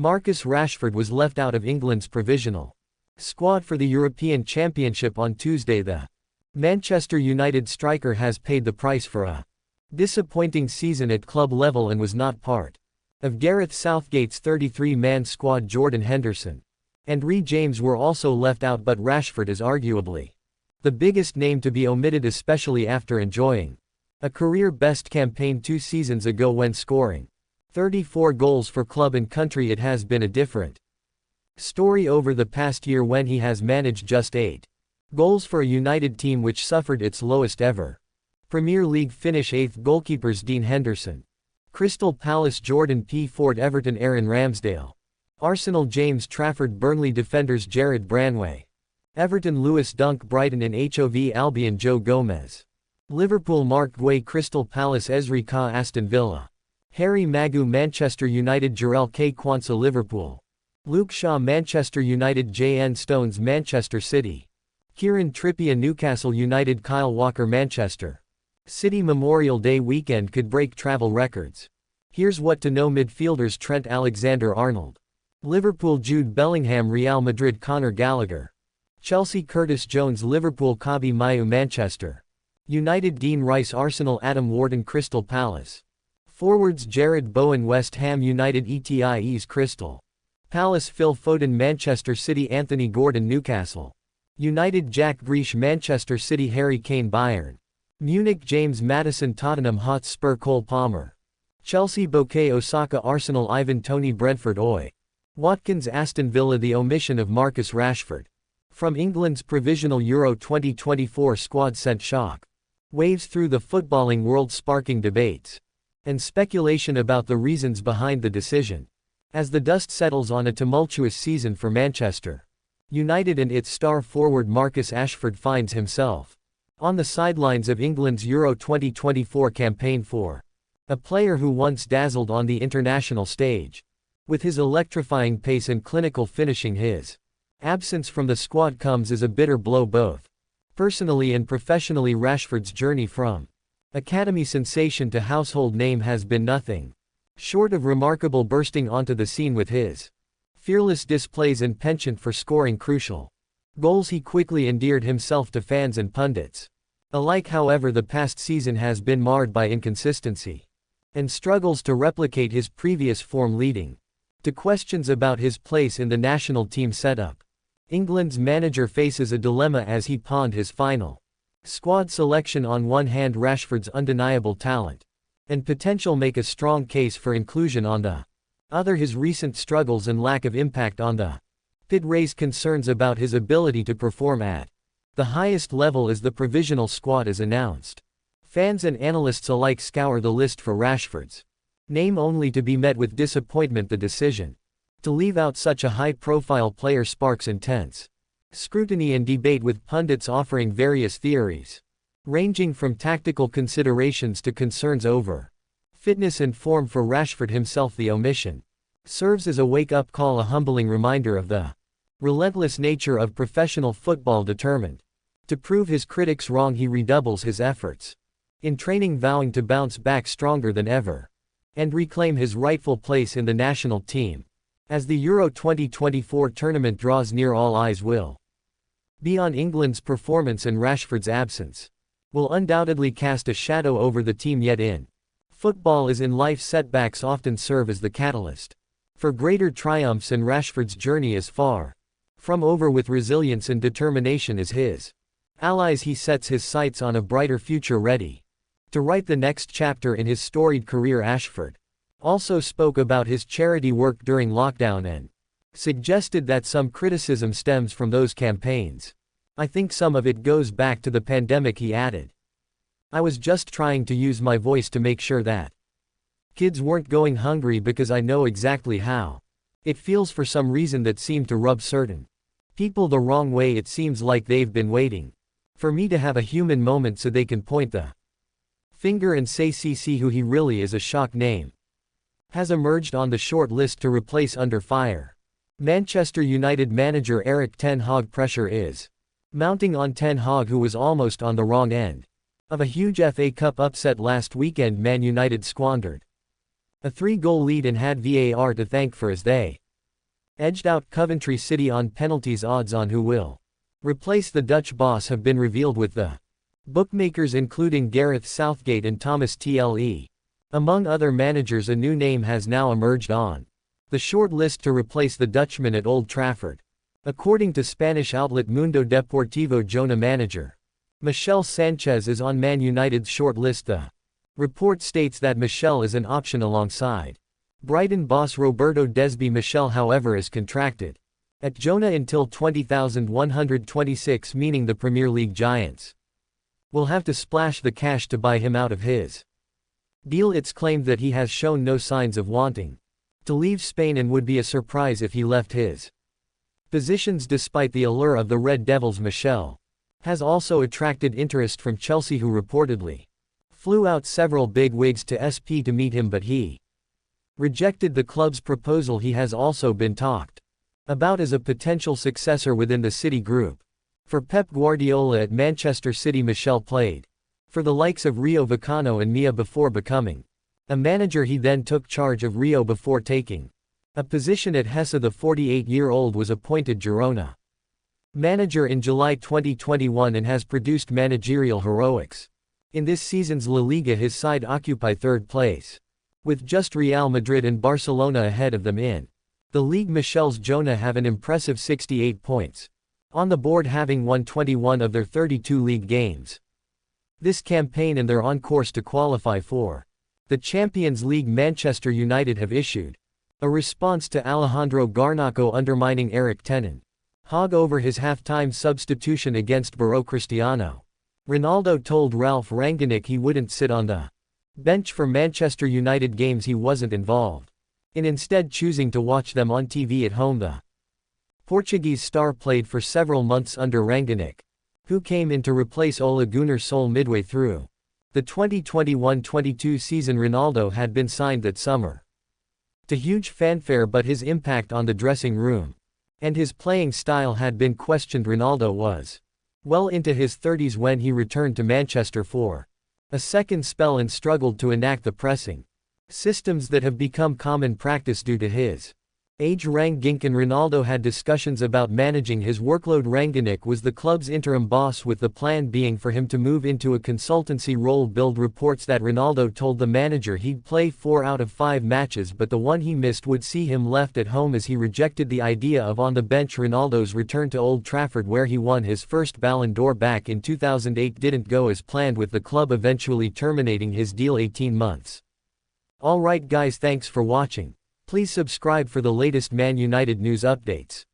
Marcus Rashford was left out of England's provisional squad for the European Championship on Tuesday. The Manchester United striker has paid the price for a disappointing season at club level and was not part of Gareth Southgate's 33-man squad. Jordan Henderson and Reece James were also left out, but Rashford is arguably the biggest name to be omitted, especially after enjoying a career-best campaign 2 seasons ago when scoring 34 goals for club and country. It has been a different story over the past year when he has managed just 8 goals for a United team which suffered its lowest ever Premier League finish. 8th goalkeepers Dean Henderson, Crystal Palace; Jordan Pickford, Everton; Aaron Ramsdale, Arsenal; James Trafford; Burnley defenders Jared Branway, Everton; Lewis Dunk, Brighton; and Hove Albion Joe Gomez, Liverpool; Mark Guay, Crystal Palace; Ezri Ka, Aston Villa, Harry Maguire, Manchester United; Jarrell K. Quansah, Liverpool, Luke Shaw, Manchester United; JN Stones, Manchester City, Kieran Trippier, Newcastle United; Kyle Walker, Manchester City. Memorial Day weekend could break travel records. Here's what to know: midfielders Trent Alexander-Arnold, Liverpool; Jude Bellingham, Real Madrid; Conor Gallagher, Chelsea; Curtis Jones, Liverpool; Kobbie Mainoo, Manchester United; Dean Rice, Arsenal; Adam Wharton, Crystal Palace. Forwards Jared Bowen, West Ham United; Eties Crystal Palace; Phil Foden, Manchester City; Anthony Gordon, Newcastle United; Jack Grealish, Manchester City; Harry Kane, Bayern Munich; James Maddison, Tottenham Hotspur; Cole Palmer, Chelsea; Bukayo Osaka, Arsenal; Ivan Toney, Brentford; Watkins, Aston Villa. The omission of Marcus Rashford from England's provisional Euro 2024 squad sent shock waves through the footballing world, sparking debates and speculation about the reasons behind the decision. As the dust settles on a tumultuous season for Manchester United and its star forward Marcus Rashford finds himself on the sidelines of England's Euro 2024 campaign for a player who once dazzled on the international stage with his electrifying pace and clinical finishing. His absence from the squad comes as a bitter blow both personally and professionally. Rashford's journey from academy sensation to household name has been nothing short of remarkable, bursting onto the scene with his fearless displays and penchant for scoring crucial goals. He quickly endeared himself to fans and pundits alike. However, the past season has been marred by inconsistency and struggles to replicate his previous form, leading to questions about his place in the national team setup. England's manager faces a dilemma as he pawned his final squad selection. On one hand, Rashford's undeniable talent and potential make a strong case for inclusion; on the other, his recent struggles and lack of impact on the pitch raise concerns about his ability to perform at the highest level as the provisional squad is announced. Fans and analysts alike scour the list for Rashford's name, only to be met with disappointment. The decision to leave out such a high-profile player sparks intense scrutiny and debate, with pundits offering various theories, ranging from tactical considerations to concerns over fitness and form for Rashford himself. The omission serves as a wake-up call, a humbling reminder of the relentless nature of professional football. Determined to prove his critics wrong, he redoubles his efforts in training, vowing to bounce back stronger than ever and reclaim his rightful place in the national team. As the Euro 2024 tournament draws near, all eyes will be on England's performance, and Rashford's absence will undoubtedly cast a shadow over the team. Yet in football as in life, setbacks often serve as the catalyst for greater triumphs, and Rashford's journey is far from over. With resilience and determination as his allies, he sets his sights on a brighter future, ready to write the next chapter in his storied career. Rashford also spoke about his charity work during lockdown and suggested that some criticism stems from those campaigns. "I think some of it goes back to the pandemic," he added. "I was just trying to use my voice to make sure that kids weren't going hungry, because I know exactly how it feels for some reason that seemed to rub certain people the wrong way. It seems like they've been waiting for me to have a human moment so they can point the finger and say see who he really is." A shock name has emerged on the short list to replace under fire Manchester United manager Erik ten Hag. Pressure is mounting on Ten Hag, who was almost on the wrong end of a huge FA Cup upset last weekend. Man United squandered a 3-goal lead and had VAR to thank for as they edged out Coventry City on penalties. Odds on who will replace the Dutch boss have been revealed with the bookmakers including Gareth Southgate and Thomas Tuchel. Among other managers, a new name has now emerged on the short list to replace the Dutchman at Old Trafford. According to Spanish outlet Mundo Deportivo, Girona manager Michel Sanchez is on Man United's short list. The report states that Michel is an option alongside Brighton boss Roberto Desby. Michel, however, is contracted at Girona until 20,126, meaning the Premier League giants will have to splash the cash to buy him out of his deal. It's claimed that he has shown no signs of wanting to leave Spain and would be a surprise if he left his positions despite the allure of the Red Devils. Michel has also attracted interest from Chelsea, who reportedly flew out several big wigs to SP to meet him, but he rejected the club's proposal. He has also been talked about as a potential successor within the City group for Pep Guardiola at Manchester City. Michel played for the likes of Rio Vicano and Mia before becoming a manager. He then took charge of Rio before taking a position at Hesse. The 48-year-old was appointed Girona manager in July 2021 and has produced managerial heroics. In this season's La Liga, his side occupy third place, with just Real Madrid and Barcelona ahead of them in the league. Michel's Girona have an impressive 68 points on the board, having won 21 of their 32 league games this campaign, and they're on course to qualify for the Champions League. Manchester United have issued a response to Alejandro Garnacho undermining Eric Ten Hag over his halftime substitution against Baró. Cristiano Ronaldo told Ralf Rangnick he wouldn't sit on the bench for Manchester United games he wasn't involved in, instead choosing to watch them on TV at home. The Portuguese star played for several months under Rangnick, who came in to replace Ole Gunnar Solskjaer midway through the 2021-22 season. Ronaldo had been signed that summer to huge fanfare, but his impact on the dressing room and his playing style had been questioned. Ronaldo was well into his 30s when he returned to Manchester for a second spell and struggled to enact the pressing systems that have become common practice due to his age. Rangnick and Ronaldo had discussions about managing his workload. Rangnick was the club's interim boss, with the plan being for him to move into a consultancy role. Bild reports that Ronaldo told the manager he'd play 4 out of 5 matches, but the one he missed would see him left at home, as he rejected the idea of on the bench. Ronaldo's return to Old Trafford, where he won his first Ballon d'Or back in 2008, didn't go as planned, with the club eventually terminating his deal 18 months. Alright guys, thanks for watching. Please subscribe for the latest Man United news updates.